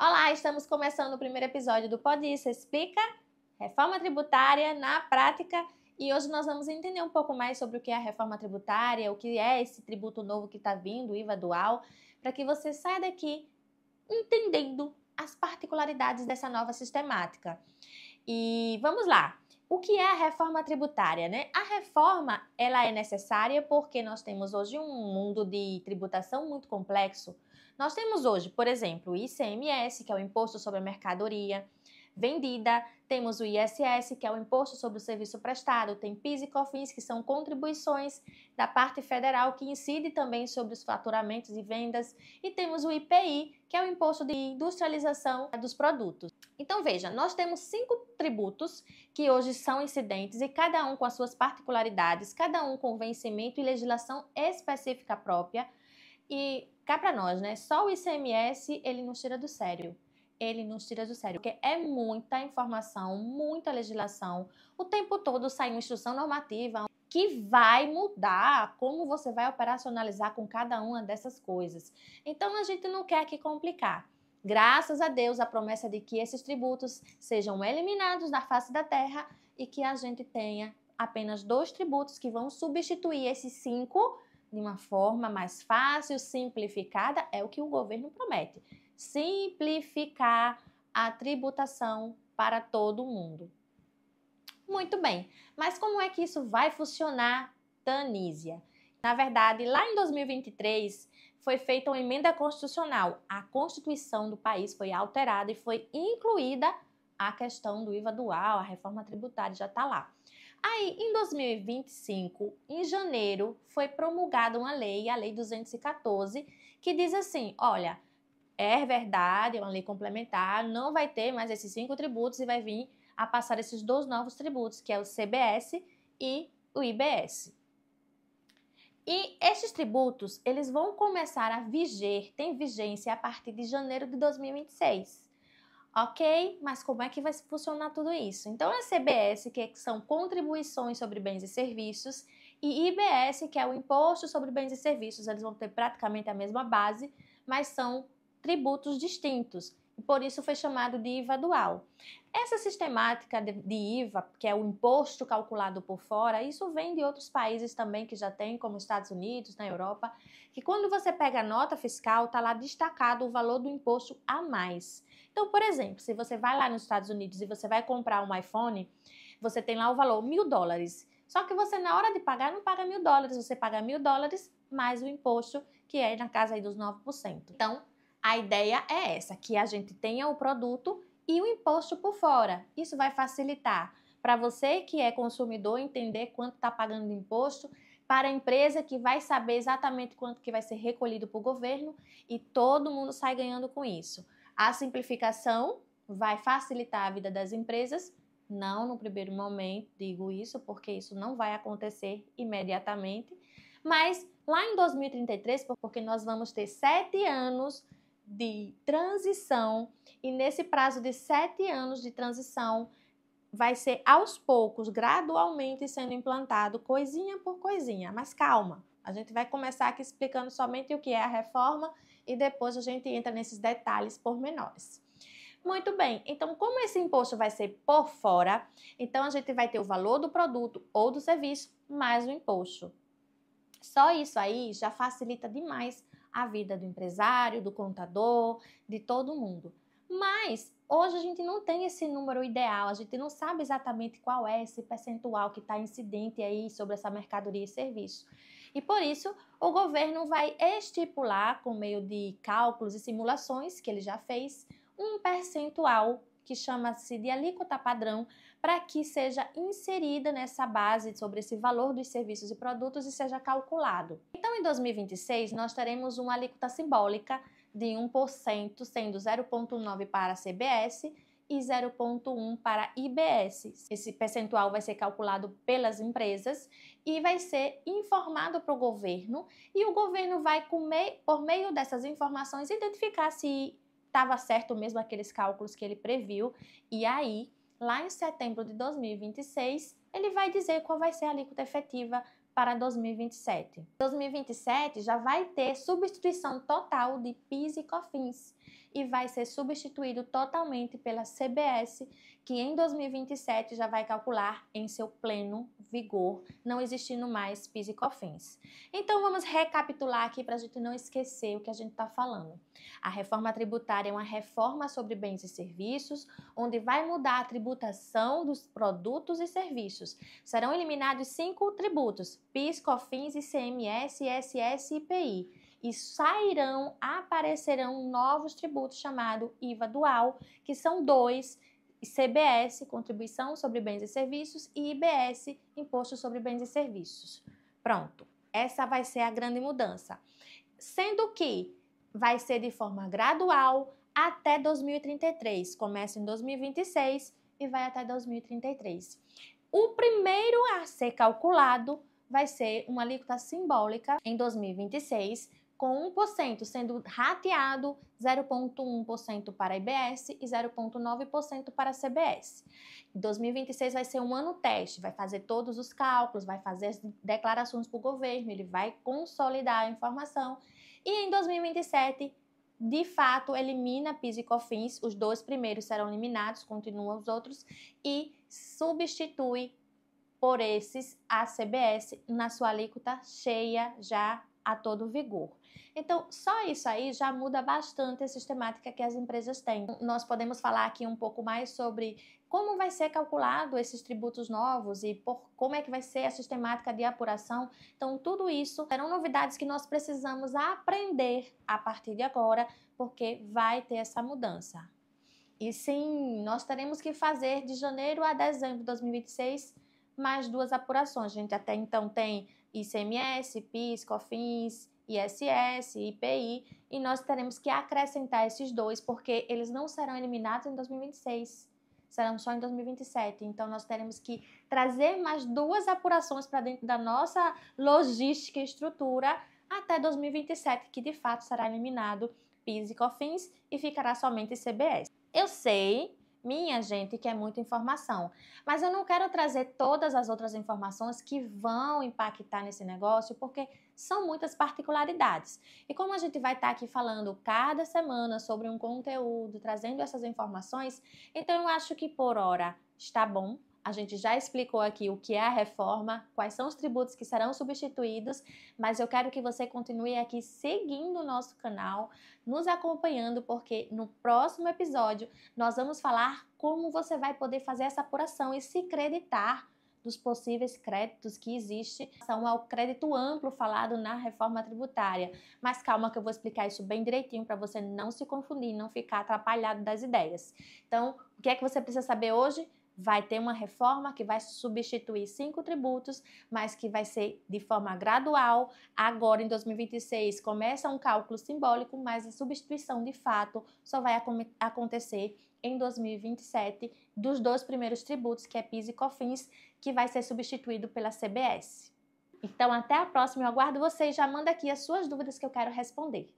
Olá, estamos começando o primeiro episódio do Pode Isso Explica, Reforma Tributária na Prática, e hoje nós vamos entender um pouco mais sobre o que é a reforma tributária, o que é esse tributo novo que está vindo, o IVA dual, para que você saia daqui entendendo as particularidades dessa nova sistemática. E vamos lá. O que é a reforma tributária, né? A reforma, ela é necessária porque nós temos hoje um mundo de tributação muito complexo. Nós temos hoje, por exemplo, o ICMS, que é o Imposto sobre a Mercadoria Vendida, temos o ISS, que é o Imposto sobre o Serviço Prestado, tem PIS e COFINS, que são contribuições da parte federal, que incide também sobre os faturamentos e vendas, e temos o IPI, que é o Imposto de Industrialização dos Produtos. Então, veja, nós temos 5 tributos que hoje são incidentes e cada um com as suas particularidades, cada um com vencimento e legislação específica própria. E cá para nós, né? Só o ICMS, ele nos tira do sério. Ele nos tira do sério, porque é muita informação, muita legislação. O tempo todo sai uma instrução normativa que vai mudar como você vai operacionalizar com cada uma dessas coisas. Então, a gente não quer aqui complicar. Graças a Deus, a promessa de que esses tributos sejam eliminados da face da terra e que a gente tenha apenas 2 tributos que vão substituir esses 5 de uma forma mais fácil, simplificada, é o que o governo promete. Simplificar a tributação para todo mundo. Muito bem, mas como é que isso vai funcionar, Tanísia? Na verdade, lá em 2023, foi feita uma emenda constitucional. A Constituição do país foi alterada e foi incluída a questão do IVA dual, a reforma tributária já está lá. Aí, em 2025, em janeiro, foi promulgada uma lei, a Lei 214, que diz assim, olha, é verdade, é uma lei complementar, não vai ter mais esses 5 tributos e vai vir a passar esses 2 novos tributos, que é o CBS e o IBS. E estes tributos, eles vão começar a viger, tem vigência a partir de janeiro de 2026. Ok? Mas como é que vai funcionar tudo isso? Então, a CBS, que são contribuições sobre bens e serviços, e IBS, que é o Imposto sobre Bens e Serviços, eles vão ter praticamente a mesma base, mas são tributos distintos. E por isso foi chamado de IVA dual. Essa sistemática de IVA, que é o imposto calculado por fora, isso vem de outros países também que já tem, como Estados Unidos, na Europa, que quando você pega a nota fiscal, está lá destacado o valor do imposto a mais. Então, por exemplo, se você vai lá nos Estados Unidos e você vai comprar um iPhone, você tem lá o valor $1.000. Só que você, na hora de pagar, não paga $1.000, você paga $1.000 mais o imposto, que é na casa aí dos 9%. Então, a ideia é essa, que a gente tenha o produto e o imposto por fora. Isso vai facilitar para você que é consumidor entender quanto está pagando de imposto, para a empresa que vai saber exatamente quanto que vai ser recolhido para o governo e todo mundo sai ganhando com isso. A simplificação vai facilitar a vida das empresas, não no primeiro momento, digo isso, porque isso não vai acontecer imediatamente, mas lá em 2033, porque nós vamos ter 7 anos de transição e nesse prazo de 7 anos de transição vai ser aos poucos, gradualmente sendo implantado, coisinha por coisinha, mas calma, a gente vai começar aqui explicando somente o que é a reforma e depois a gente entra nesses detalhes pormenores. Muito bem, então como esse imposto vai ser por fora, então a gente vai ter o valor do produto ou do serviço mais o imposto. Só isso aí já facilita demais a vida do empresário, do contador, de todo mundo. Mas hoje a gente não tem esse número ideal, a gente não sabe exatamente qual é esse percentual que está incidente aí sobre essa mercadoria e serviço. E por isso o governo vai estipular, com meio de cálculos e simulações que ele já fez, um percentual que chama-se de alíquota padrão, para que seja inserida nessa base sobre esse valor dos serviços e produtos e seja calculado. Então, em 2026, nós teremos uma alíquota simbólica de 1%, sendo 0,9% para a CBS e 0,1% para a IBS. Esse percentual vai ser calculado pelas empresas e vai ser informado para o governo, e o governo vai, por meio dessas informações, identificar se estava certo mesmo aqueles cálculos que ele previu, e aí, lá em setembro de 2026, ele vai dizer qual vai ser a alíquota efetiva para 2027. 2027 já vai ter substituição total de PIS e COFINS. e vai ser substituído totalmente pela CBS, que em 2027 já vai calcular em seu pleno vigor, não existindo mais PIS e COFINS. Então vamos recapitular aqui para a gente não esquecer o que a gente está falando. A reforma tributária é uma reforma sobre bens e serviços, onde vai mudar a tributação dos produtos e serviços. Serão eliminados 5 tributos: PIS, COFINS, ICMS, ISS e IPI. E aparecerão novos tributos chamados IVA dual, que são 2, CBS, Contribuição sobre Bens e Serviços, e IBS, Imposto sobre Bens e Serviços. Pronto, essa vai ser a grande mudança. Sendo que vai ser de forma gradual até 2033. Começa em 2026 e vai até 2033. O primeiro a ser calculado vai ser uma alíquota simbólica em 2026, com 1% sendo rateado 0,1% para a IBS e 0,9% para a CBS. Em 2026 vai ser um ano teste, vai fazer todos os cálculos, vai fazer as declarações para o governo, ele vai consolidar a informação. E em 2027, de fato, elimina PIS e COFINS, os 2 primeiros serão eliminados, continuam os outros, e substitui por esses a CBS na sua alíquota cheia já a todo vigor. Então, só isso aí já muda bastante a sistemática que as empresas têm. Nós podemos falar aqui um pouco mais sobre como vai ser calculado esses tributos novos e como é que vai ser a sistemática de apuração. Então, tudo isso serão novidades que nós precisamos aprender a partir de agora, porque vai ter essa mudança. E sim, nós teremos que fazer de janeiro a dezembro de 2026 mais 2 apurações. A gente até então tem ICMS, PIS, COFINS, ISS, IPI, e nós teremos que acrescentar esses 2, porque eles não serão eliminados em 2026, serão só em 2027. Então, nós teremos que trazer mais 2 apurações para dentro da nossa logística e estrutura até 2027, que de fato será eliminado PIS e COFINS e ficará somente CBS. Eu sei, minha gente, que é muita informação, mas eu não quero trazer todas as outras informações que vão impactar nesse negócio, porque são muitas particularidades. E como a gente vai estar aqui falando cada semana sobre um conteúdo, trazendo essas informações, então eu acho que por hora está bom. A gente já explicou aqui o que é a reforma, quais são os tributos que serão substituídos, mas eu quero que você continue aqui seguindo o nosso canal, nos acompanhando, porque no próximo episódio nós vamos falar como você vai poder fazer essa apuração e se creditar dos possíveis créditos que existem, são ao crédito amplo falado na reforma tributária. Mas calma que eu vou explicar isso bem direitinho para você não se confundir, não ficar atrapalhado das ideias. Então, o que é que você precisa saber hoje? Vai ter uma reforma que vai substituir 5 tributos, mas que vai ser de forma gradual. Agora, em 2026, começa um cálculo simbólico, mas a substituição de fato só vai acontecer em 2027 dos 2 primeiros tributos, que é PIS e COFINS, que vai ser substituído pela CBS. Então, até a próxima. Eu aguardo vocês. Já manda aqui as suas dúvidas que eu quero responder.